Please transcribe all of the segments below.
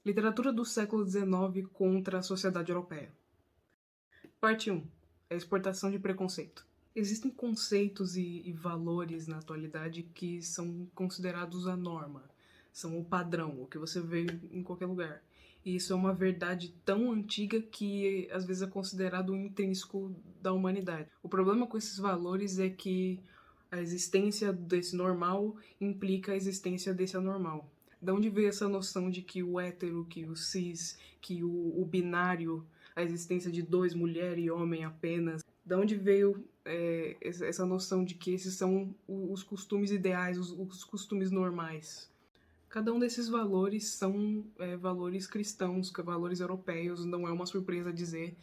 Literatura do século XIX contra a sociedade europeia. Parte 1. A exportação de preconceito. Existem conceitos e valores na atualidade que são considerados a norma, são o padrão, o que você vê em qualquer lugar. E isso é uma verdade tão antiga que às vezes é considerado um intrínseco da humanidade. O problema com esses valores é que a existência desse normal implica a existência desse anormal. De onde veio essa noção de que o hétero, que o cis, que o binário, a existência de dois, mulher e homem apenas? De onde veio essa noção de que esses são os costumes ideais, os costumes normais? Cada um desses valores são valores cristãos, valores europeus, não é uma surpresa dizer.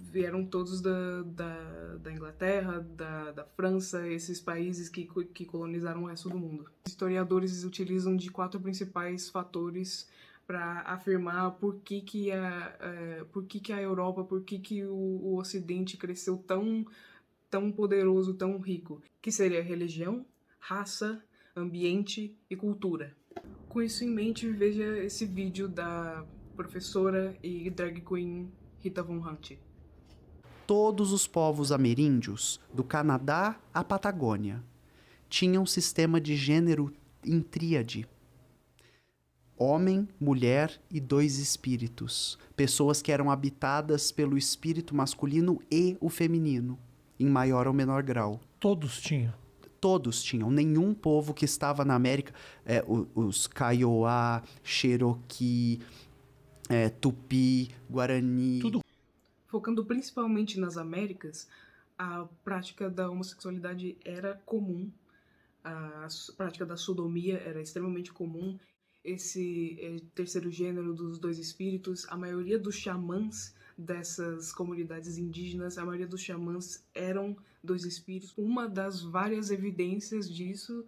Vieram todos da Inglaterra, da França, esses países que colonizaram o resto do mundo. Os historiadores utilizam de 4 principais fatores para afirmar por que a Europa, por que o Ocidente cresceu tão poderoso, tão rico, que seria religião, raça, ambiente e cultura. Com isso em mente, veja esse vídeo da professora e drag queen Rita Von Hunt. Todos os povos ameríndios, do Canadá à Patagônia, tinham um sistema de gênero em tríade. Homem, mulher e 2 espíritos. Pessoas que eram habitadas pelo espírito masculino e o feminino, em maior ou menor grau. Todos tinham. Todos tinham. Nenhum povo que estava na América, os Kaiowá, Cherokee, Tupi, Guarani... Tudo. Focando principalmente nas Américas, a prática da homossexualidade era comum, a prática da sodomia era extremamente comum. Esse terceiro gênero dos 2 espíritos, a maioria dos xamãs dessas comunidades indígenas, a maioria dos xamãs eram 2 espíritos. Uma das várias evidências disso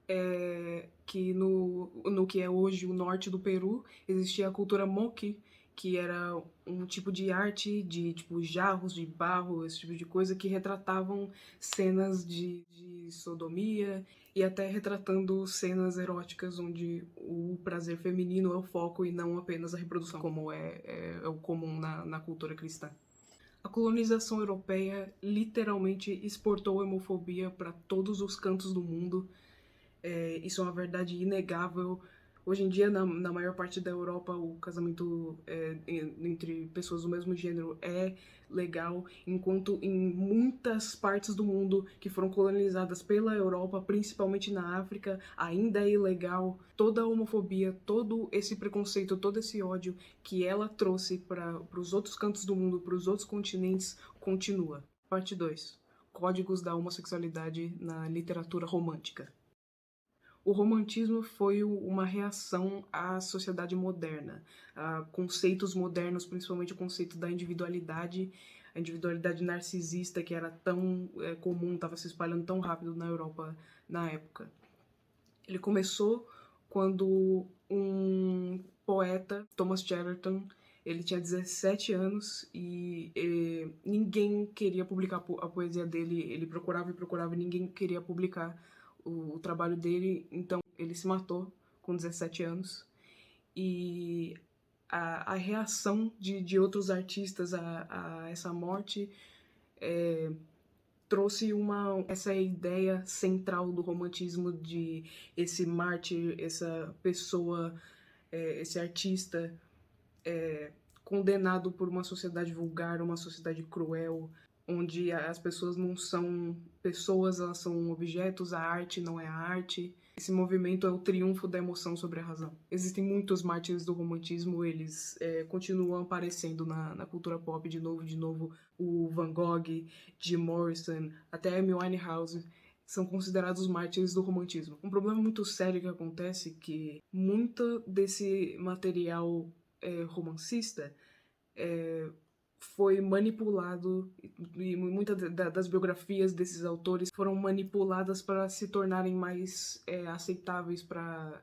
é que no que é hoje o norte do Peru, existia a cultura moqui, que era um tipo de arte de tipo jarros de barro, esse tipo de coisa, que retratavam cenas de sodomia e até retratando cenas eróticas onde o prazer feminino é o foco e não apenas a reprodução, como é o comum na cultura cristã. A colonização europeia literalmente exportou a homofobia para todos os cantos do mundo. Isso é uma verdade inegável. Hoje em dia, na maior parte da Europa, o casamento entre pessoas do mesmo gênero é legal, enquanto em muitas partes do mundo que foram colonizadas pela Europa, principalmente na África, ainda é ilegal. Toda a homofobia, todo esse preconceito, todo esse ódio que ela trouxe para os outros cantos do mundo, para os outros continentes, continua. Parte 2. Códigos da homossexualidade na literatura romântica. O romantismo foi uma reação à sociedade moderna, a conceitos modernos, principalmente o conceito da individualidade, a individualidade narcisista que era tão comum, estava se espalhando tão rápido na Europa na época. Ele começou quando um poeta, Thomas Chatterton, ele tinha 17 anos e ninguém queria publicar a poesia dele, ele procurava e ninguém queria publicar o trabalho dele, então ele se matou com 17 anos. E a reação de outros artistas a essa morte trouxe essa ideia central do romantismo de esse mártir, essa pessoa, esse artista condenado por uma sociedade vulgar, uma sociedade cruel, onde as pessoas não são pessoas, elas são objetos, a arte não é a arte. Esse movimento é o triunfo da emoção sobre a razão. Existem muitos mártires do romantismo, eles continuam aparecendo na cultura pop de novo. O Van Gogh, Jim Morrison, até Amy Winehouse são considerados mártires do romantismo. Um problema muito sério que acontece é que muito desse material romancista foi manipulado e muitas das biografias desses autores foram manipuladas para se tornarem mais aceitáveis para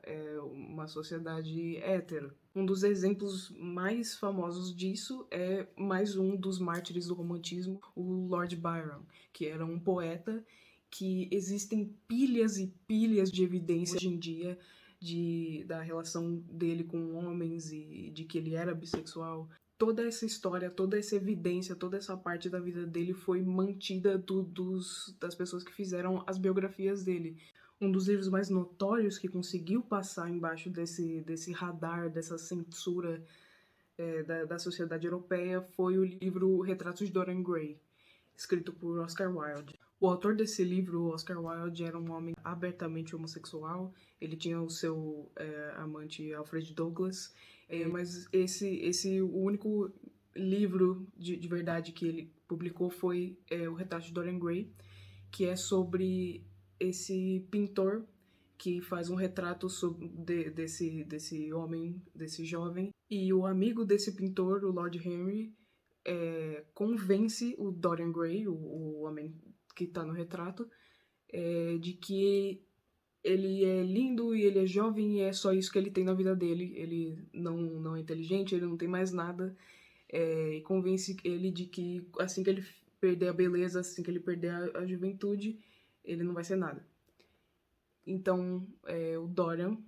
uma sociedade hétero. Um dos exemplos mais famosos disso é mais um dos mártires do romantismo, o Lord Byron, que era um poeta que existem pilhas e pilhas de evidência hoje em dia da relação dele com homens e de que ele era bissexual. Toda essa história, toda essa evidência, toda essa parte da vida dele foi mantida das pessoas que fizeram as biografias dele. Um dos livros mais notórios que conseguiu passar embaixo desse radar, dessa censura da sociedade europeia foi o livro Retratos de Dorian Gray, escrito por Oscar Wilde. O autor desse livro, Oscar Wilde, era um homem abertamente homossexual. Ele tinha o seu amante Alfred Douglas, mas o único livro de verdade que ele publicou foi o Retrato de Dorian Gray, que é sobre esse pintor que faz um retrato desse homem, desse jovem, e o amigo desse pintor, o Lord Henry, convence o Dorian Gray, o homem que está no retrato, de que ele é lindo e ele é jovem e é só isso que ele tem na vida dele. Ele não é inteligente, ele não tem mais nada. E convence ele de que assim que ele perder a beleza, assim que ele perder a juventude, ele não vai ser nada. Então, o Dorian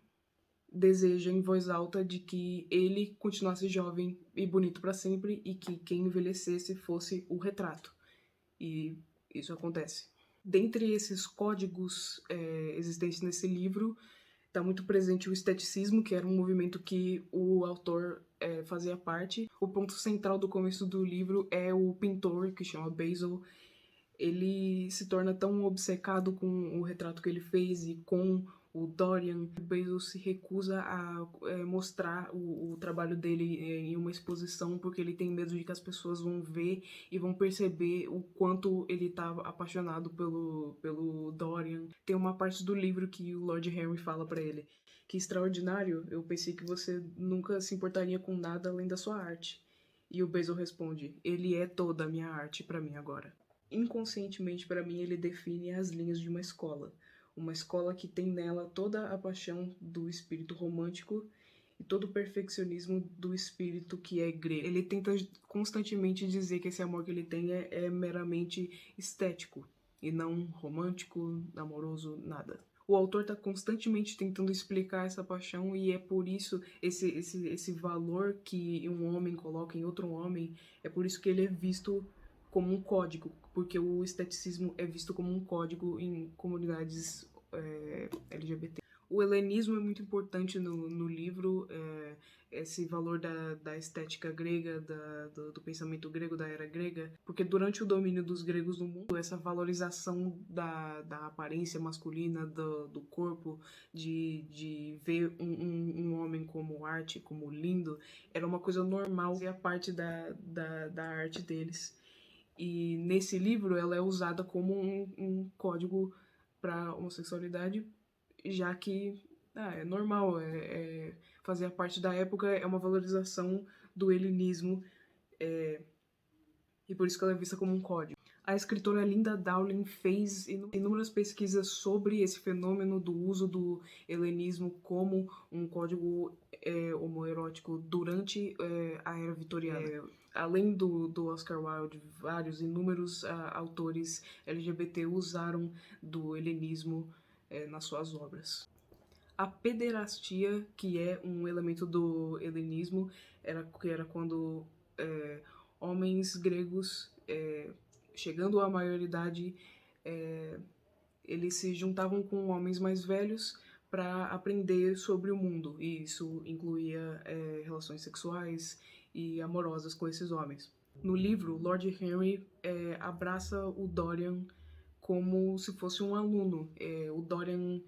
deseja em voz alta de que ele continuasse jovem e bonito para sempre e que quem envelhecesse fosse o retrato. E isso acontece. Dentre esses códigos existentes nesse livro, está muito presente o esteticismo, que era um movimento que o autor fazia parte. O ponto central do começo do livro é o pintor, que chama Basil. Ele se torna tão obcecado com o retrato que ele fez e com o Dorian. Basil se recusa a mostrar o trabalho dele em uma exposição porque ele tem medo de que as pessoas vão ver e vão perceber o quanto ele está apaixonado pelo Dorian. Tem uma parte do livro que o Lord Henry fala para ele: que extraordinário, eu pensei que você nunca se importaria com nada além da sua arte. E o Basil responde: ele é toda a minha arte para mim agora. Inconscientemente, para mim, ele define as linhas de uma escola que tem nela toda a paixão do espírito romântico e todo o perfeccionismo do espírito que é grego. Ele tenta constantemente dizer que esse amor que ele tem é meramente estético e não romântico, amoroso, nada. O autor está constantemente tentando explicar essa paixão e é por isso esse valor que um homem coloca em outro homem, é por isso que ele é visto como um código, porque o esteticismo é visto como um código em comunidades LGBT. O helenismo é muito importante no livro, esse valor da estética grega, do pensamento grego, da era grega, porque durante o domínio dos gregos no mundo, essa valorização da aparência masculina, do corpo, de ver um homem como arte, como lindo, era uma coisa normal, fazia parte da arte deles. E nesse livro ela é usada como um código para homossexualidade, já que é normal, fazia parte da época, é uma valorização do helenismo, e por isso que ela é vista como um código. A escritora Linda Dowling fez inúmeras pesquisas sobre esse fenômeno do uso do helenismo como um código homoerótico durante a Era Vitoriana. Além do Oscar Wilde, inúmeros autores LGBT usaram do helenismo nas suas obras. A pederastia, que é um elemento do helenismo, era quando homens gregos, chegando à maioridade, eles se juntavam com homens mais velhos para aprender sobre o mundo, e isso incluía relações sexuais e amorosas com esses homens. No livro, Lord Henry abraça o Dorian como se fosse um aluno. O Dorian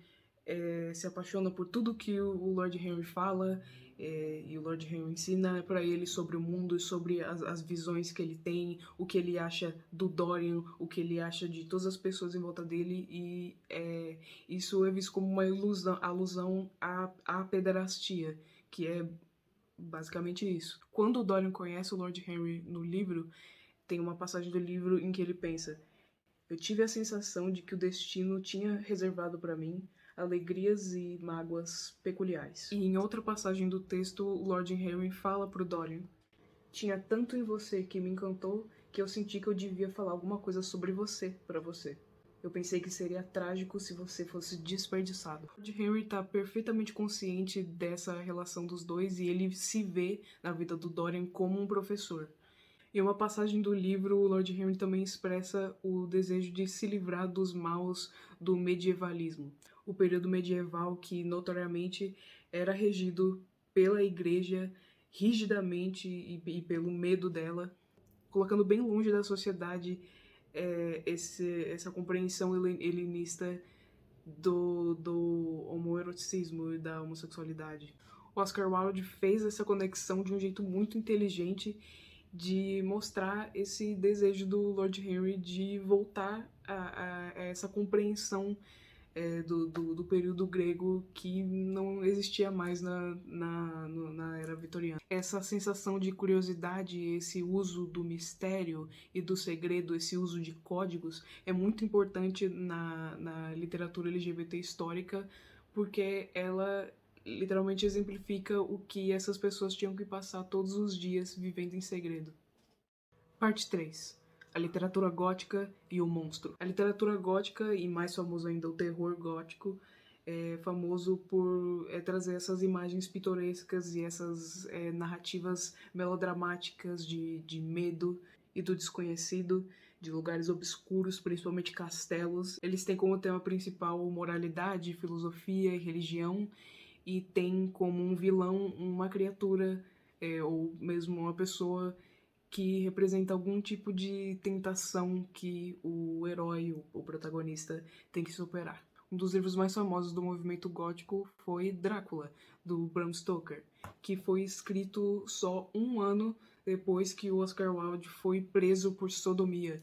se apaixona por tudo que o Lord Henry fala, e o Lord Henry ensina para ele sobre o mundo, sobre as visões que ele tem, o que ele acha do Dorian, o que ele acha de todas as pessoas em volta dele, e isso é visto como uma alusão à pederastia, que é basicamente isso. Quando o Dorian conhece o Lord Henry no livro, tem uma passagem do livro em que ele pensa: eu tive a sensação de que o destino tinha reservado para mim alegrias e mágoas peculiares. E em outra passagem do texto, o Lord Henry fala pro Dorian: tinha tanto em você que me encantou que eu senti que eu devia falar alguma coisa sobre você para você. Eu pensei que seria trágico se você fosse desperdiçado. Lord Henry tá perfeitamente consciente dessa relação dos dois e ele se vê na vida do Dorian como um professor. Em uma passagem do livro, o Lord Henry também expressa o desejo de se livrar dos maus do medievalismo. O período medieval que, notoriamente, era regido pela igreja rigidamente e pelo medo dela, colocando bem longe da sociedade essa compreensão helenista do homoeroticismo e da homossexualidade. O Oscar Wilde fez essa conexão de um jeito muito inteligente de mostrar esse desejo do Lord Henry de voltar a essa compreensão do período grego que não existia mais na era vitoriana. Essa sensação de curiosidade, esse uso do mistério e do segredo, esse uso de códigos, é muito importante na literatura LGBT histórica, porque ela literalmente exemplifica o que essas pessoas tinham que passar todos os dias vivendo em segredo. Parte 3. A literatura gótica e o monstro. A literatura gótica, e mais famoso ainda o terror gótico, é famoso por trazer essas imagens pitorescas e essas narrativas melodramáticas de medo e do desconhecido, de lugares obscuros, principalmente castelos. Eles têm como tema principal moralidade, filosofia e religião, e tem como um vilão uma criatura ou mesmo uma pessoa que representa algum tipo de tentação que o herói, o protagonista, tem que superar. Um dos livros mais famosos do movimento gótico foi Drácula, do Bram Stoker, que foi escrito só um ano depois que o Oscar Wilde foi preso por sodomia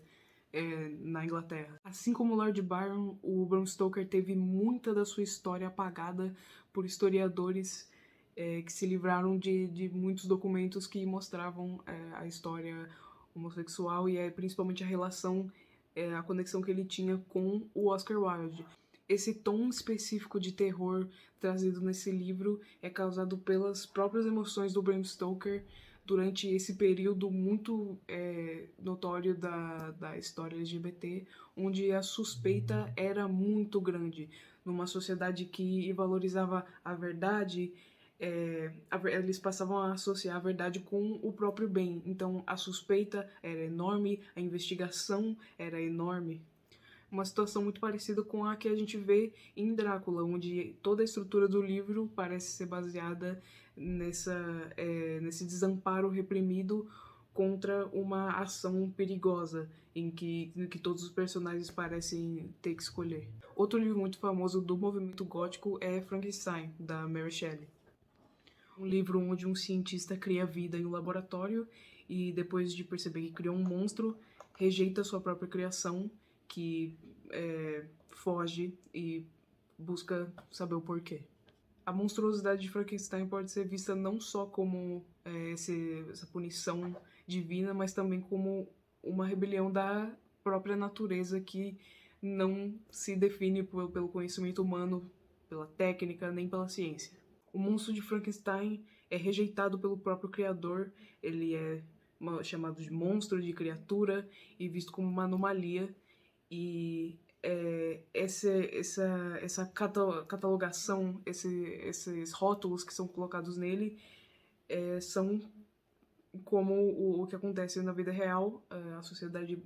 na Inglaterra. Assim como Lord Byron, o Bram Stoker teve muita da sua história apagada por historiadores que se livraram de muitos documentos que mostravam a história homossexual e principalmente a relação, a conexão que ele tinha com o Oscar Wilde. Esse tom específico de terror trazido nesse livro é causado pelas próprias emoções do Bram Stoker durante esse período muito notório da história LGBT, onde a suspeita era muito grande. Numa sociedade que valorizava a verdade, eles passavam a associar a verdade com o próprio bem. Então a suspeita era enorme, a investigação era enorme. Uma situação muito parecida com a que a gente vê em Drácula, onde toda a estrutura do livro parece ser baseada nesse desamparo reprimido contra uma ação perigosa em que todos os personagens parecem ter que escolher. Outro livro muito famoso do movimento gótico é Frankenstein, da Mary Shelley. Um livro onde um cientista cria vida em um laboratório e, depois de perceber que criou um monstro, rejeita sua própria criação, que foge e busca saber o porquê. A monstruosidade de Frankenstein pode ser vista não só como essa punição divina, mas também como uma rebelião da própria natureza que não se define pelo conhecimento humano, pela técnica, nem pela ciência. O monstro de Frankenstein é rejeitado pelo próprio criador, ele é chamado de monstro, de criatura, e visto como uma anomalia. E essa catalogação, esses rótulos que são colocados nele, são como o que acontece na vida real. A sociedade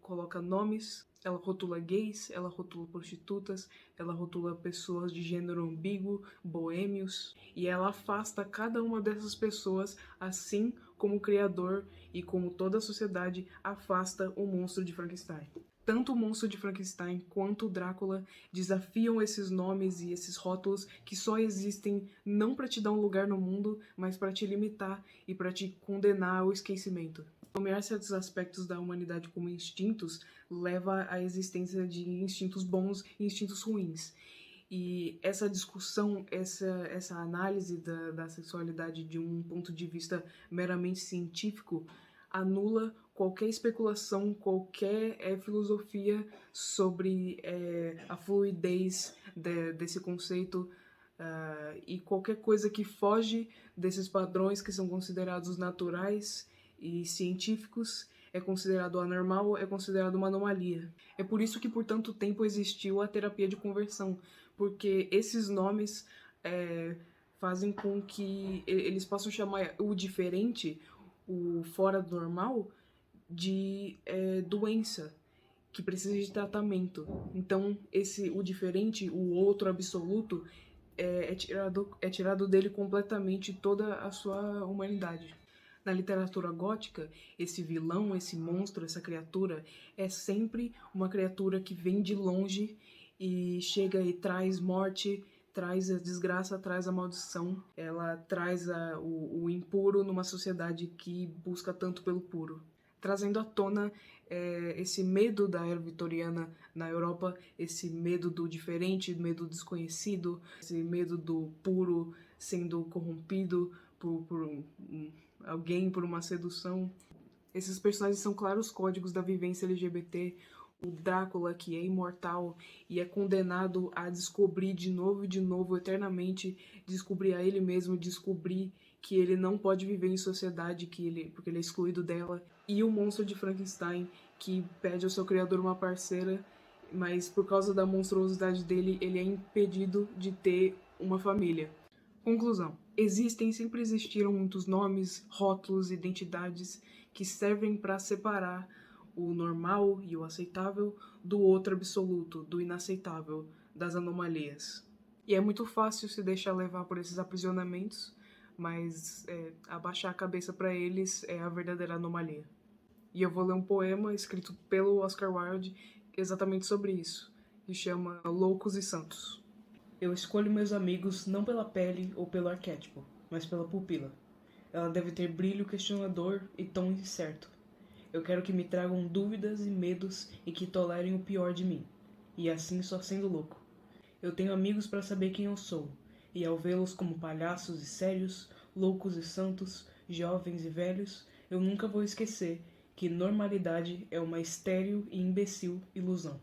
coloca nomes, ela rotula gays, ela rotula prostitutas, ela rotula pessoas de gênero ambíguo, boêmios, e ela afasta cada uma dessas pessoas, assim como o criador e como toda a sociedade afasta o monstro de Frankenstein. Tanto o monstro de Frankenstein quanto o Drácula desafiam esses nomes e esses rótulos que só existem não para te dar um lugar no mundo, mas para te limitar e para te condenar ao esquecimento. Nomear certos aspectos da humanidade como instintos leva à existência de instintos bons e instintos ruins. E essa discussão, essa análise da sexualidade de um ponto de vista meramente científico anula qualquer especulação, qualquer filosofia sobre a fluidez desse conceito e qualquer coisa que foge desses padrões que são considerados naturais e científicos é considerado anormal, é considerado uma anomalia. É por isso que por tanto tempo existiu a terapia de conversão, porque esses nomes fazem com que eles possam chamar o diferente, o fora do normal, de doença que precisa de tratamento. Então, o diferente, o outro absoluto, é tirado dele completamente toda a sua humanidade. Na literatura gótica, esse vilão, esse monstro, essa criatura, é sempre uma criatura que vem de longe e chega e traz morte, traz a desgraça, traz a maldição. Ela traz o impuro numa sociedade que busca tanto pelo puro. Trazendo à tona esse medo da era vitoriana na Europa, esse medo do diferente, medo do desconhecido, esse medo do puro sendo corrompido por alguém, por uma sedução. Esses personagens são claros códigos da vivência LGBT. O Drácula, que é imortal e é condenado a descobrir de novo, eternamente, descobrir a ele mesmo, descobrir que ele não pode viver em sociedade, porque ele é excluído dela. E o monstro de Frankenstein, que pede ao seu criador uma parceira, mas por causa da monstruosidade dele, ele é impedido de ter uma família. Conclusão. Sempre existiram muitos nomes, rótulos, identidades que servem para separar o normal e o aceitável do outro absoluto, do inaceitável, das anomalias. E é muito fácil se deixar levar por esses aprisionamentos, mas abaixar a cabeça para eles é a verdadeira anomalia. E eu vou ler um poema escrito pelo Oscar Wilde exatamente sobre isso, que chama Loucos e Santos. Eu escolho meus amigos não pela pele ou pelo arquétipo, mas pela pupila. Ela deve ter brilho questionador e tom incerto. Eu quero que me tragam dúvidas e medos e que tolerem o pior de mim, e assim só sendo louco. Eu tenho amigos para saber quem eu sou, e ao vê-los como palhaços e sérios, loucos e santos, jovens e velhos, eu nunca vou esquecer que normalidade é uma estéril e imbecil ilusão.